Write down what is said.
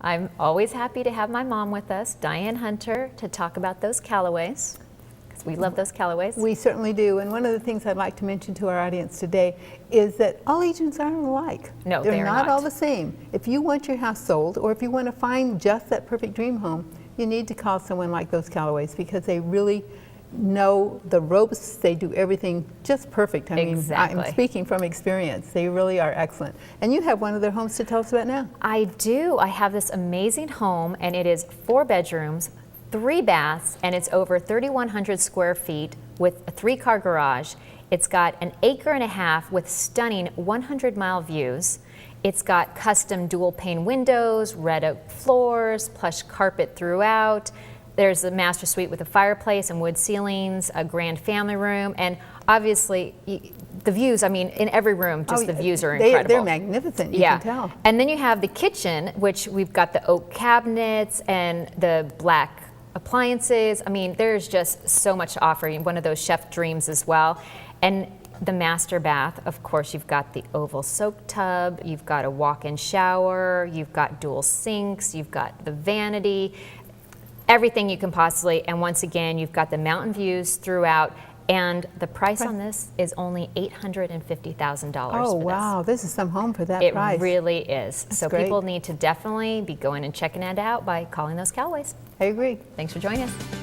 I'm always happy to have my mom with us, Diane Hunter, to talk about those Callaways, because we love those Callaways. We certainly do. And one of the things I'd like to mention to our audience today is that all agents aren't alike. No, they're they are not not. all the same. If you want your house sold, or if you want to find just that perfect dream home, you need to call someone like those Callaways, because they really know the ropes. They do everything just perfect. I mean, Exactly. I'm speaking from experience. They really are excellent. And you have one of their homes to tell us about now. I do. I have this amazing home, and it is 4 bedrooms, 3 baths, and it's over 3,100 square feet with a 3-car garage. It's got an 1.5 acres with stunning 100-mile views. It's got custom dual-pane windows, red oak floors, plush carpet throughout. There's a master suite with a fireplace and wood ceilings, a grand family room, and obviously the views, I mean, in every room, just the views are incredible. They're magnificent, you can tell. And then you have the kitchen, which we've got the oak cabinets and the black appliances. I mean, there's just so much to offer. One of those chef dreams as well. And the master bath, of course, you've got the oval soak tub, you've got a walk-in shower, you've got dual sinks, you've got the vanity, everything you can possibly, and once again, you've got the mountain views throughout, and the price on this is only $850,000. Oh, wow, this is some home for that price. It really is. So great. people need to definitely be going and checking it out by calling those Callaways. I agree. Thanks for joining us.